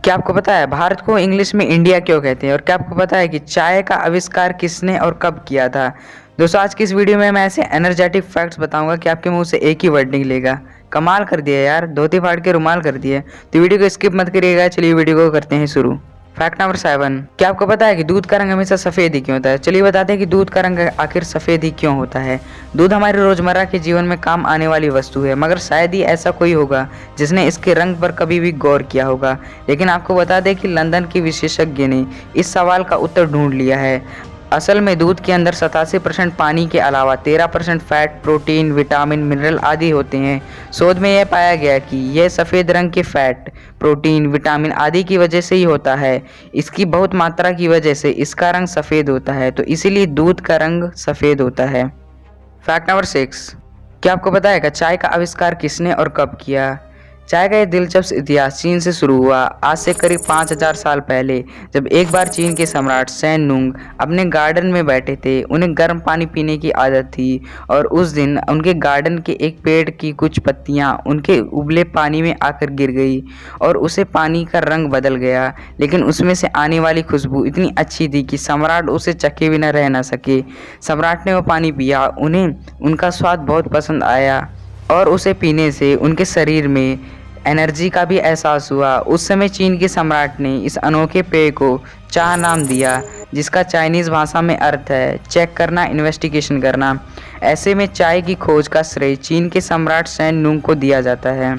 क्या आपको पता है भारत को इंग्लिश में इंडिया क्यों कहते हैं? और क्या आपको पता है कि चाय का आविष्कार किसने और कब किया था? दोस्तों, आज की इस वीडियो में मैं ऐसे एनर्जेटिक फैक्ट्स बताऊंगा कि आपके मुंह से एक ही वर्ड निकलेगा। कमाल कर दिया यार, धोती फाड़ के रुमाल कर दिया। तो वीडियो को स्किप मत करिएगा। चलिए वीडियो को करते हैं शुरू। फैक्ट नंबर 7, क्या आपको पता है कि दूध का रंग हमेशा सफ़ेद ही क्यों होता है? चलिए बताते हैं कि दूध का रंग आखिर सफ़ेद ही क्यों होता है। दूध हमारे रोज़मर्रा के जीवन में काम आने वाली वस्तु है, मगर शायद ही ऐसा कोई होगा जिसने इसके रंग पर कभी भी गौर किया होगा। लेकिन आपको बता दें कि लंदन के विशेषज्ञ ने इस सवाल का उत्तर ढूंढ लिया है। असल में दूध के अंदर 87% पानी के अलावा 13% फैट, प्रोटीन, विटामिन, मिनरल आदि होते हैं। शोध में यह पाया गया कि यह सफ़ेद रंग के फैट, प्रोटीन, विटामिन आदि की वजह से ही होता है। इसकी बहुत मात्रा की वजह से इसका रंग सफ़ेद होता है, तो इसीलिए दूध का रंग सफ़ेद होता है। फैक्ट नंबर 6, क्या आपको पता है कि चाय का आविष्कार किसने और कब किया? चाय का यह दिलचस्प इतिहास चीन से शुरू हुआ, आज से करीब 5000 साल पहले, जब एक बार चीन के सम्राट सैन नुंग अपने गार्डन में बैठे थे। उन्हें गर्म पानी पीने की आदत थी और उस दिन उनके गार्डन के एक पेड़ की कुछ पत्तियां उनके उबले पानी में आकर गिर गई और उसे पानी का रंग बदल गया। लेकिन उसमें से आने वाली खुशबू इतनी अच्छी थी कि सम्राट उसे चखे बिना रह न सके। सम्राट ने वो पानी पिया, उन्हें उनका स्वाद बहुत पसंद आया और उसे पीने से उनके शरीर में एनर्जी का भी एहसास हुआ। उस समय चीन के सम्राट ने इस अनोखे पेय को चाह नाम दिया, जिसका चाइनीज़ भाषा में अर्थ है चेक करना, इन्वेस्टिगेशन करना। ऐसे में चाय की खोज का श्रेय चीन के सम्राट सैन नुंग को दिया जाता है।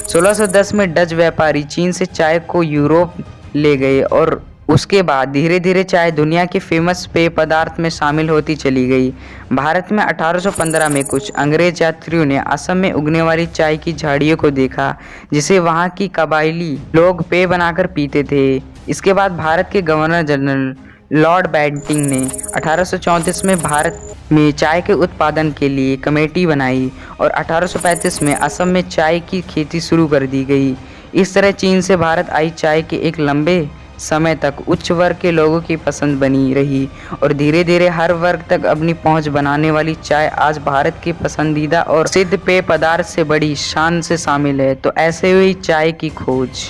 1610 में डच व्यापारी चीन से चाय को यूरोप ले गए और उसके बाद धीरे धीरे चाय दुनिया के फेमस पेय पदार्थ में शामिल होती चली गई। भारत में 1815 में कुछ अंग्रेज यात्रियों ने असम में उगने वाली चाय की झाड़ियों को देखा, जिसे वहां की कबायली लोग पेय बनाकर पीते थे। इसके बाद भारत के गवर्नर जनरल लॉर्ड बेंटिंक ने 1834 में भारत में चाय के उत्पादन के लिए कमेटी बनाई और 1835 में असम में चाय की खेती शुरू कर दी गई। इस तरह चीन से भारत आई चाय के एक लंबे समय तक उच्च वर्ग के लोगों की पसंद बनी रही और धीरे धीरे हर वर्ग तक अपनी पहुंच बनाने वाली चाय आज भारत के पसंदीदा और सिद्ध पेय पदार्थ से बड़ी शान से शामिल है। तो ऐसे हुई चाय की खोज।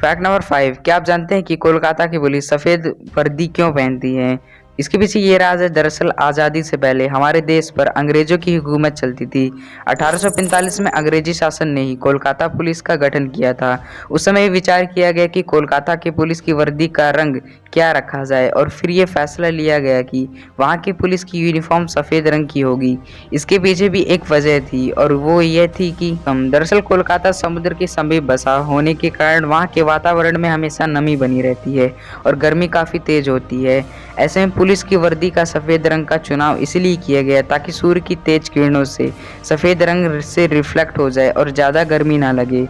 फैक्ट नंबर 5, क्या आप जानते हैं कि कोलकाता की पुलिस सफ़ेद वर्दी क्यों पहनती है? इसके पीछे ये राज है। दरअसल आज़ादी से पहले हमारे देश पर अंग्रेजों की हुकूमत चलती थी। 1845 में अंग्रेजी शासन ने ही कोलकाता पुलिस का गठन किया था। उस समय विचार किया गया कि कोलकाता की पुलिस की वर्दी का रंग क्या रखा जाए और फिर ये फैसला लिया गया कि वहाँ की पुलिस की यूनिफॉर्म सफ़ेद रंग की होगी। इसके पीछे भी एक वजह थी और वो ये थी कि दरअसल कोलकाता समुद्र के समीप बसा होने के कारण वहाँ के वातावरण में हमेशा नमी बनी रहती है और गर्मी काफ़ी तेज होती है। ऐसे में पुलिस की वर्दी का सफ़ेद रंग का चुनाव इसलिए किया गया ताकि सूर्य की तेज किरणों से सफ़ेद रंग से रिफ्लेक्ट हो जाए और ज़्यादा गर्मी ना लगे।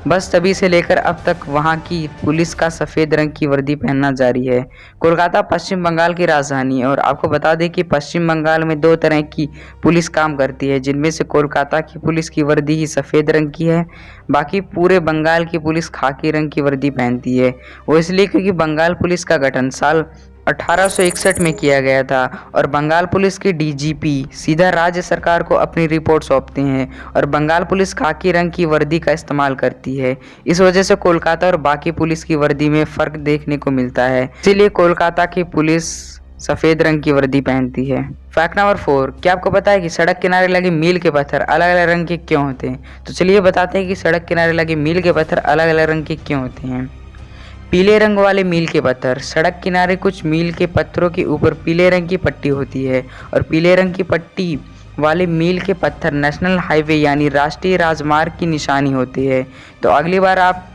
बस तभी से लेकर अब तक वहाँ की पुलिस का सफ़ेद रंग की वर्दी पहनना जारी है। कोलकाता पश्चिम बंगाल की राजधानी है और आपको बता दें कि पश्चिम बंगाल में 2 तरह की पुलिस काम करती है, जिनमें से कोलकाता की पुलिस की वर्दी ही सफ़ेद रंग की है। बाकी पूरे बंगाल की पुलिस खाकी रंग की वर्दी पहनती है। वो इसलिए क्योंकि बंगाल पुलिस का गठन साल 1861 में किया गया था और बंगाल पुलिस के डीजीपी सीधा राज्य सरकार को अपनी रिपोर्ट सौंपते हैं और बंगाल पुलिस खाकी रंग की वर्दी का इस्तेमाल करती है। इस वजह से कोलकाता और बाकी पुलिस की वर्दी में फ़र्क देखने को मिलता है, इसीलिए कोलकाता की पुलिस सफ़ेद रंग की वर्दी पहनती है। फैक्ट नंबर 4, क्या आपको पता है कि सड़क किनारे लगे मील के पत्थर अलग अलग रंग के क्यों होते हैं? तो चलिए बताते हैं कि सड़क किनारे लगे मील के पत्थर अलग अलग रंग के क्यों होते हैं। पीले रंग वाले मील के पत्थर, सड़क किनारे कुछ मील के पत्थरों के ऊपर पीले रंग की पट्टी होती है और पीले रंग की पट्टी वाले मील के पत्थर नेशनल हाईवे यानी राष्ट्रीय राजमार्ग की निशानी होती है। तो अगली बार आप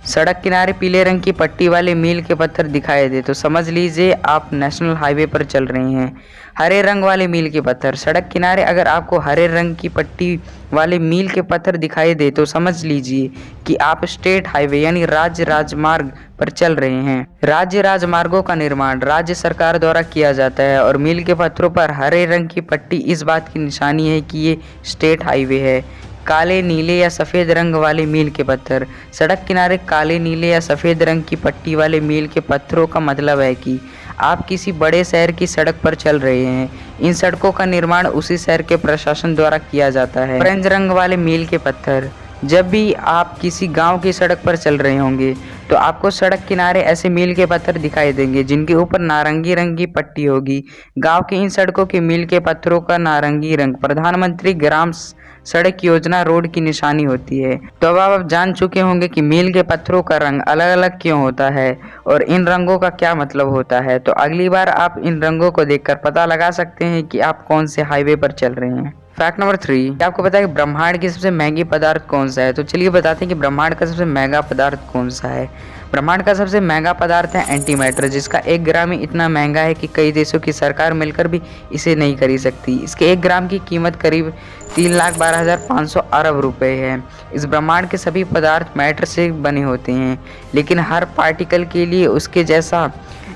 सड़क किनारे पीले रंग की पट्टी वाले मील के पत्थर दिखाई दे तो समझ लीजिए आप नेशनल हाईवे पर चल रहे हैं। हरे रंग वाले मील के पत्थर, सड़क किनारे अगर आपको हरे रंग की पट्टी वाले मील के पत्थर दिखाई दे तो समझ लीजिए कि आप स्टेट हाईवे यानी राज्य राजमार्ग पर चल रहे हैं। राज्य राजमार्गों का निर्माण राज्य सरकार द्वारा किया जाता है और मील के पत्थरों पर हरे रंग की पट्टी इस बात की निशानी है कि ये स्टेट हाईवे है। काले, नीले या सफ़ेद रंग वाले मील के पत्थर, सड़क किनारे काले, नीले या सफ़ेद रंग की पट्टी वाले मील के पत्थरों का मतलब है कि आप किसी बड़े शहर की सड़क पर चल रहे हैं। इन सड़कों का निर्माण उसी शहर के प्रशासन द्वारा किया जाता है। ऑरेंज रंग वाले मील के पत्थर, जब भी आप किसी गांव की सड़क पर चल रहे होंगे तो आपको सड़क किनारे ऐसे मील के पत्थर दिखाई देंगे जिनके ऊपर नारंगी रंग की पट्टी होगी। गांव की इन सड़कों के मील के पत्थरों का नारंगी रंग प्रधानमंत्री ग्राम सड़क योजना रोड की निशानी होती है। तो अब आप जान चुके होंगे कि मील के पत्थरों का रंग अलग अलग क्यों होता है और इन रंगों का क्या मतलब होता है। तो अगली बार आप इन रंगों को देखकर पता लगा सकते हैं कि आप कौन से हाईवे पर चल रहे हैं। फैक्ट नंबर 3, क्या आपको पता है कि ब्रह्मांड की सबसे महंगी पदार्थ कौन सा है। तो चलिए बताते हैं कि ब्रह्मांड का सबसे महंगा पदार्थ कौन सा है। ब्रह्मांड का सबसे महंगा पदार्थ है एंटी मैटर, जिसका 1 ग्राम ही इतना महंगा है कि कई देशों की सरकार मिलकर भी इसे नहीं खरीद सकती। इसके 1 ग्राम की कीमत करीब 3,12,500 अरब रुपए है। इस ब्रह्मांड के सभी पदार्थ मैटर से बने होते हैं, लेकिन हर पार्टिकल के लिए उसके जैसा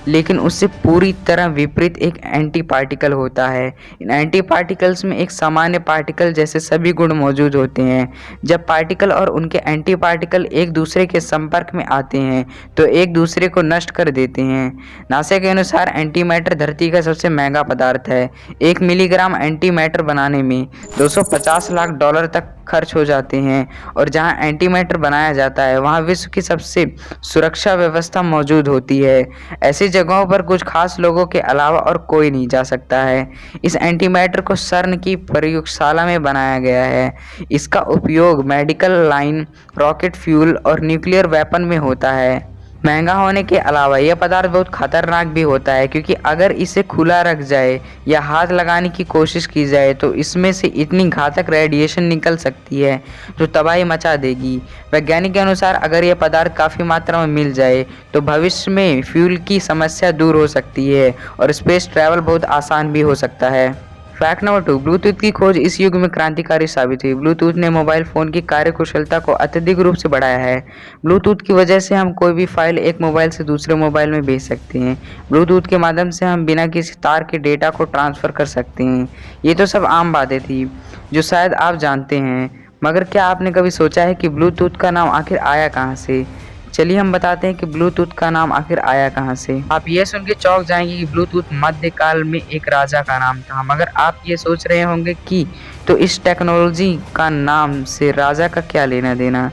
लेकिन उससे पूरी तरह विपरीत एक एंटी पार्टिकल होता है। इन एंटी पार्टिकल्स में एक सामान्य पार्टिकल जैसे सभी गुण मौजूद होते हैं। जब पार्टिकल और उनके एंटी पार्टिकल एक दूसरे के संपर्क में आते हैं तो एक दूसरे को नष्ट कर देते हैं। नासा के अनुसार एंटी मैटर धरती का सबसे महंगा पदार्थ है। 1 मिलीग्राम एंटी मैटर बनाने में 250 लाख डॉलर तक खर्च हो जाते हैं और जहां एंटी मैटर बनाया जाता है वहां विश्व की सबसे सुरक्षा व्यवस्था मौजूद होती है। ऐसी जगहों पर कुछ खास लोगों के अलावा और कोई नहीं जा सकता है। इस एंटी मैटर को सर्न की प्रयोगशाला में बनाया गया है। इसका उपयोग मेडिकल लाइन, रॉकेट फ्यूल और न्यूक्लियर वेपन में होता है। महंगा होने के अलावा यह पदार्थ बहुत खतरनाक भी होता है, क्योंकि अगर इसे खुला रख जाए या हाथ लगाने की कोशिश की जाए तो इसमें से इतनी घातक रेडिएशन निकल सकती है जो तबाही मचा देगी। वैज्ञानिक के अनुसार अगर यह पदार्थ काफ़ी मात्रा में मिल जाए तो भविष्य में फ्यूल की समस्या दूर हो सकती है और स्पेस ट्रैवल बहुत आसान भी हो सकता है। फैक्ट नंबर 2, ब्लूटूथ की खोज इस युग में क्रांतिकारी साबित हुई। ब्लूटूथ ने मोबाइल फ़ोन की कार्यकुशलता को अत्यधिक रूप से बढ़ाया है। ब्लूटूथ की वजह से हम कोई भी फाइल एक मोबाइल से दूसरे मोबाइल में भेज सकते हैं। ब्लूटूथ के माध्यम से हम बिना किसी तार के डेटा को ट्रांसफ़र कर सकते हैं। ये तो सब आम बातें थी जो शायद आप जानते हैं, मगर क्या आपने कभी सोचा है कि ब्लूटूथ का नाम आखिर आया कहाँ से। चलिए हम बताते हैं कि ब्लूटूथ का नाम आखिर आया कहाँ से। आप ये सुन के चौंक जाएंगे कि ब्लूटूथ मध्यकाल में एक राजा का नाम था, मगर आप ये सोच रहे होंगे कि तो इस टेक्नोलॉजी का नाम से राजा का क्या लेना देना।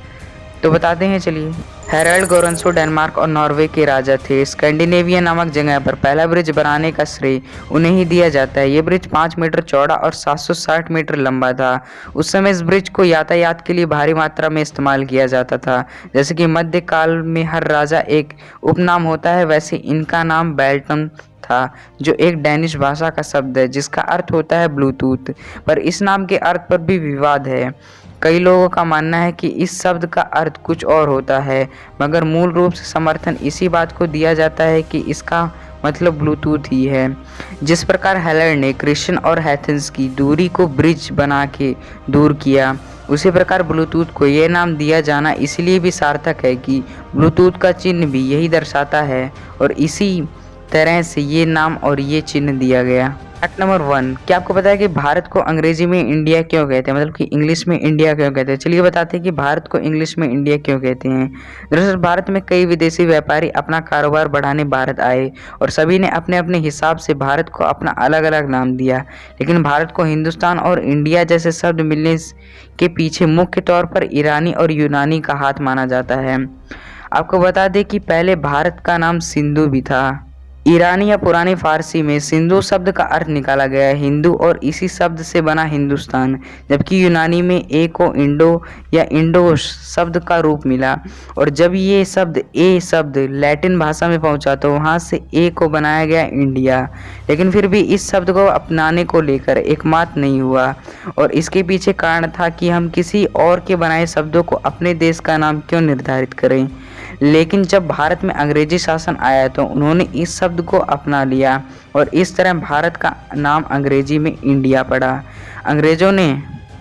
तो बताते हैं चलिए। हेराल्ड गोरंसो डेनमार्क और नॉर्वे के राजा थे। स्कैंडिनेविया नामक जगह पर पहला ब्रिज बनाने का श्रेय उन्हें ही दिया जाता है। ये ब्रिज 5 मीटर चौड़ा और 760 मीटर लंबा था। उस समय इस ब्रिज को यातायात के लिए भारी मात्रा में इस्तेमाल किया जाता था। जैसे कि मध्यकाल में हर राजा एक उपनाम होता है, वैसे इनका नाम बेल्टन था, जो एक डैनिश भाषा का शब्द है जिसका अर्थ होता है ब्लूटूथ। पर इस नाम के अर्थ पर भी विवाद है। कई लोगों का मानना है कि इस शब्द का अर्थ कुछ और होता है, मगर मूल रूप से समर्थन इसी बात को दिया जाता है कि इसका मतलब ब्लूटूथ ही है। जिस प्रकार हेलर ने क्रिश्चियन और एथेंस की दूरी को ब्रिज बना के दूर किया, उसी प्रकार ब्लूटूथ को यह नाम दिया जाना इसलिए भी सार्थक है कि ब्लूटूथ का चिन्ह भी यही दर्शाता है और इसी तरह से ये नाम और ये चिन्ह दिया गया। फैक्ट नंबर 1, क्या आपको पता है कि भारत को अंग्रेजी में इंडिया क्यों कहते हैं, मतलब कि इंग्लिश में इंडिया क्यों कहते हैं। चलिए बताते हैं कि भारत को इंग्लिश में इंडिया क्यों कहते हैं। दरअसल भारत में कई विदेशी व्यापारी अपना कारोबार बढ़ाने भारत आए और सभी ने अपने अपने हिसाब से भारत को अपना अलग अलग नाम दिया, लेकिन भारत को हिंदुस्तान और इंडिया जैसे शब्द मिलने के पीछे मुख्य तौर पर ईरानी और यूनानी का हाथ माना जाता है। आपको बता दें कि पहले भारत का नाम सिंधु भी था। ईरानी या पुरानी फारसी में सिंधु शब्द का अर्थ निकाला गया है हिंदू और इसी शब्द से बना हिंदुस्तान, जबकि यूनानी में ए को इंडो या इंडोस शब्द का रूप मिला और जब ये शब्द लैटिन भाषा में पहुंचा तो वहां से ए को बनाया गया इंडिया। लेकिन फिर भी इस शब्द को अपनाने को लेकर एकमत नहीं हुआ और इसके पीछे कारण था कि हम किसी और के बनाए शब्दों को अपने देश का नाम क्यों निर्धारित करें। लेकिन जब भारत में अंग्रेजी शासन आया तो उन्होंने इस शब्द को अपना लिया और इस तरह भारत का नाम अंग्रेजी में इंडिया पड़ा। अंग्रेजों ने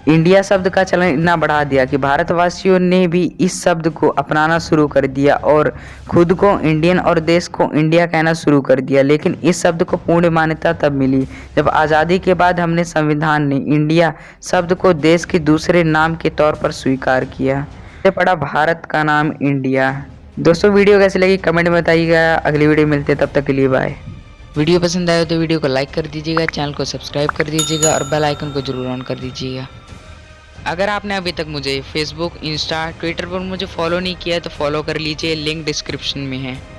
इंडिया शब्द का चलन इतना बढ़ा दिया कि भारतवासियों ने भी इस शब्द को अपनाना शुरू कर दिया और खुद को इंडियन और देश को इंडिया कहना शुरू कर दिया। लेकिन इस शब्द को पूर्ण मान्यता तब मिली जब आज़ादी के बाद हमने संविधान ने इंडिया शब्द को देश के दूसरे नाम के तौर पर स्वीकार किया। पड़ा भारत का नाम इंडिया। दोस्तों वीडियो कैसी लगी कमेंट में बताइएगा। अगली वीडियो मिलते हैं, तब तक के लिए बाय। वीडियो पसंद आया तो वीडियो को लाइक कर दीजिएगा, चैनल को सब्सक्राइब कर दीजिएगा और बेल आइकन को जरूर ऑन कर दीजिएगा। अगर आपने अभी तक मुझे फेसबुक, इंस्टा, ट्विटर पर मुझे फॉलो नहीं किया तो फॉलो कर लीजिए, लिंक डिस्क्रिप्शन में है।